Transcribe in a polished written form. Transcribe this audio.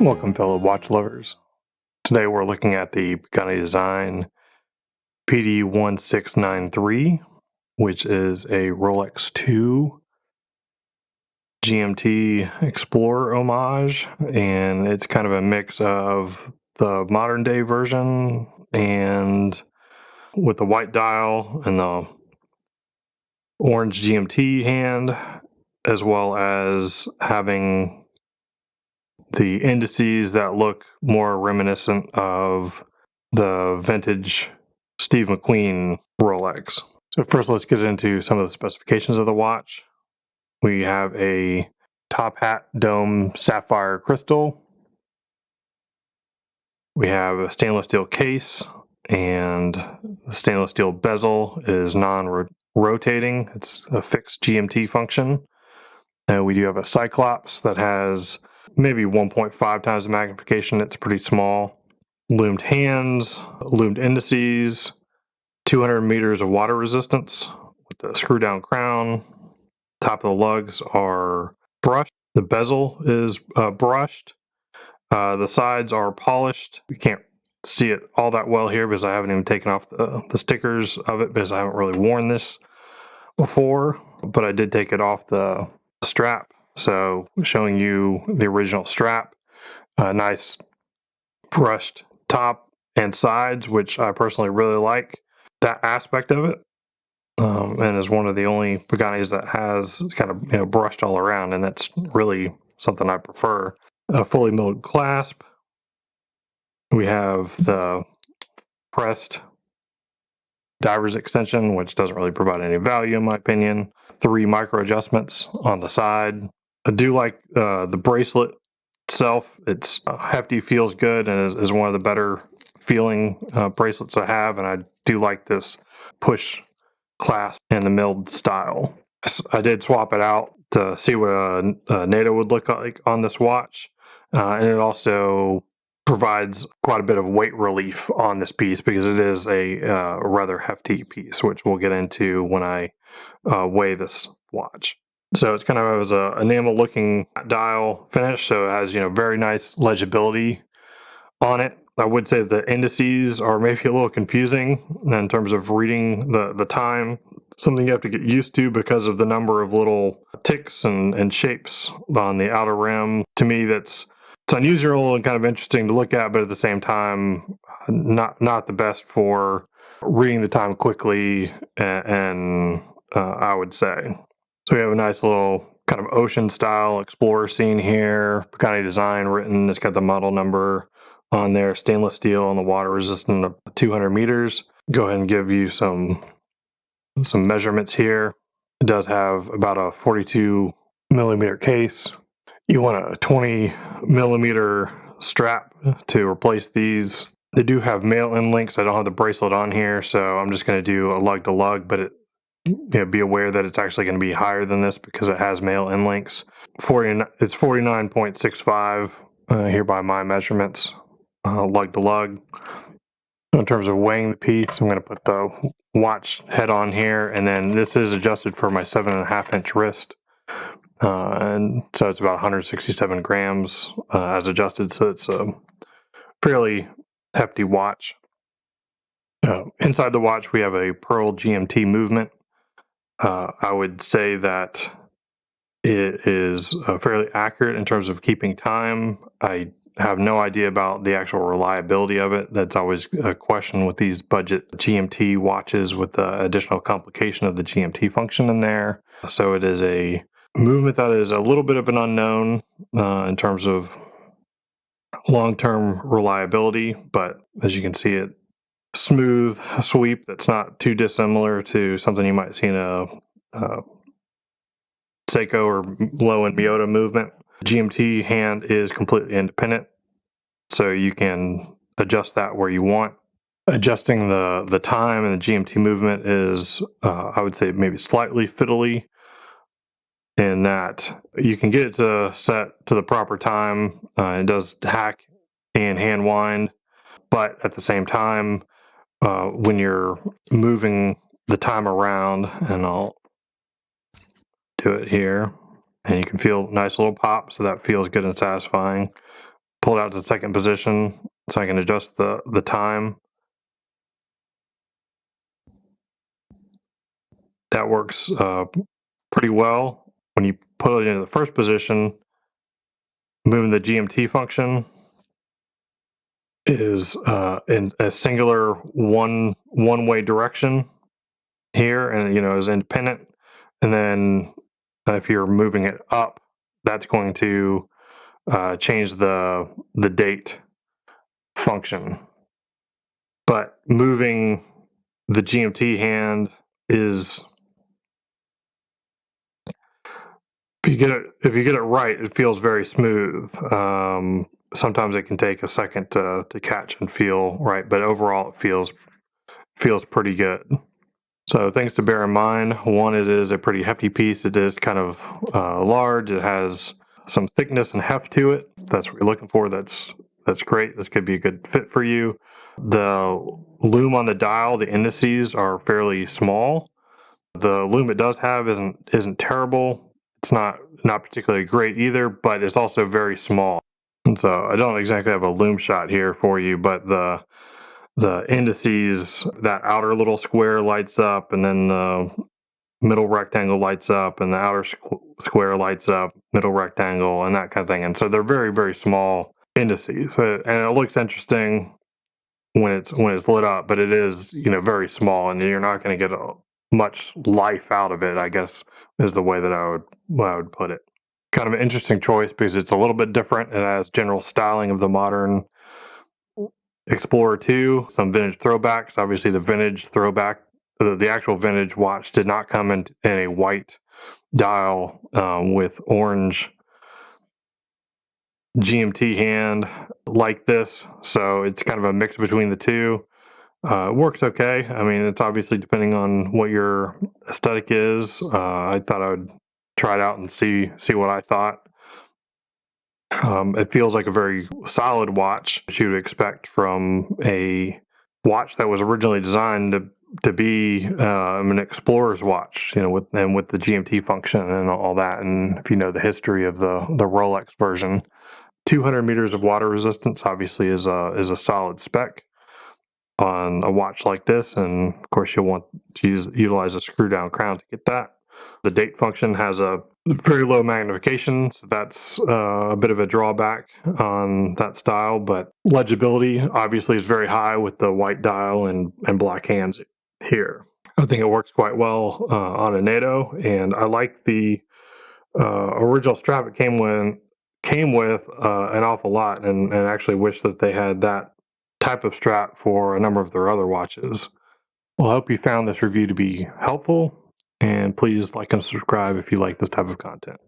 Welcome, fellow watch lovers. Today we're looking at the Pagani design PD-1693, which is a Rolex 2 GMT Explorer homage, and it's kind of a mix of the modern day version and with the white dial and the orange GMT hand, as well as having the indices that look more reminiscent of the vintage Steve McQueen Rolex. So first let's get into some of the specifications of the watch. We have a top hat dome sapphire crystal. We have a stainless steel case, and the stainless steel bezel is non-rotating. It's a fixed GMT function. We do have a Cyclops that has maybe 1.5 times the magnification. It's pretty small. Loomed hands, loomed indices, 200 meters of water resistance with the screw down crown. Top of the lugs are brushed. The bezel is brushed. The sides are polished. You can't see it all that well here because I haven't even taken off the stickers of it because I haven't really worn this before, but I did take it off the strap. So showing you the original strap, nice brushed top and sides, which I personally really like that aspect of it. And is one of the only Paganis that has kind of brushed all around, and that's really something I prefer. A fully milled clasp. We have the pressed diver's extension, which doesn't really provide any value in my opinion. 3 micro adjustments on the side. I do like the bracelet itself. It's hefty, feels good, and is one of the better feeling bracelets I have, and I do like this push clasp in the milled style. I did swap it out to see what a NATO would look like on this watch, and it also provides quite a bit of weight relief on this piece because it is a rather hefty piece, which we'll get into when I weigh this watch. So it's kind of as a enamel looking dial finish, so it has very nice legibility on it. I would say the indices are maybe a little confusing in terms of reading the time. Something you have to get used to because of the number of little ticks and shapes on the outer rim. To me, it's unusual and kind of interesting to look at, but at the same time, not the best for reading the time quickly. And I would say. So we have a nice little kind of ocean style explorer scene here. Pagani design written. It's got the model number on there, stainless steel on the water resistant of 200 meters. Go ahead and give you some measurements here. It does have about a 42 millimeter case. You want a 20 millimeter strap to replace these. They do have mail-in links. I don't have the bracelet on here, so I'm just going to do a lug to lug, but be aware that it's actually going to be higher than this because it has mail-in links. It's 49.65 here by my measurements, lug to lug. In terms of weighing the piece, I'm going to put the watch head on here, and then this is adjusted for my 7.5-inch wrist. And so it's about 167 grams as adjusted, so it's a fairly hefty watch. Inside the watch, we have a Pearl GMT movement. I would say that it is fairly accurate in terms of keeping time. I have no idea about the actual reliability of it. That's always a question with these budget GMT watches with the additional complication of the GMT function in there. So it is a movement that is a little bit of an unknown in terms of long-term reliability, but as you can see, it smooth sweep that's not too dissimilar to something you might see in a Seiko or low and Miyota movement. GMT hand is completely independent, so you can adjust that where you want. Adjusting the time and the GMT movement is, I would say, maybe slightly fiddly in that you can get it to set to the proper time. It does hack and hand wind, but at the same time, when you're moving the time around, and I'll do it here, and you can feel nice little pop, so that feels good and satisfying. pull it out to the second position so I can adjust the time. That works pretty well. When you put it into the first position, moving the GMT function is in a singular one-way direction here, and is independent. And then if you're moving it up, that's going to change the date function. But moving the GMT hand is, if you get it right, it feels very smooth. Sometimes it can take a second to catch and feel right, but overall it feels pretty good. So things to bear in mind: one, it is a pretty hefty piece. It is kind of large. It has some thickness and heft to it. If that's what you're looking for, that's great. This could be a good fit for you. The loom on the dial, the indices are fairly small. The loom it does have isn't terrible. It's not particularly great either, but it's also very small. And so I don't exactly have a loom shot here for you, but the indices, that outer little square lights up, and then the middle rectangle lights up, and the outer square lights up, middle rectangle, and that kind of thing. And so they're very, very small indices, and it looks interesting when it's lit up, but it is very small, and you're not going to get much life out of it, I guess, is the way that I would put it. Kind of an interesting choice because it's a little bit different. It has general styling of the modern Explorer 2, some vintage throwbacks. Obviously, the vintage throwback, the actual vintage watch did not come in a white dial with orange GMT hand like this. So it's kind of a mix between the two. It works okay. I mean, it's obviously depending on what your aesthetic is. I thought I would try it out and see what I thought. It feels like a very solid watch that you would expect from a watch that was originally designed to be an explorer's watch, with the GMT function and all that. And if you know the history of the Rolex version, 200 meters of water resistance obviously is a solid spec on a watch like this, and of course you'll want to utilize a screw down crown to get that. The date function has a very low magnification, so that's a bit of a drawback on that style, but legibility obviously is very high with the white dial and black hands here. I think it works quite well on a NATO, and I like the original strap it came with an awful lot, and actually wish that they had that type of strap for a number of their other watches. Well, I hope you found this review to be helpful, and please like and subscribe if you like this type of content.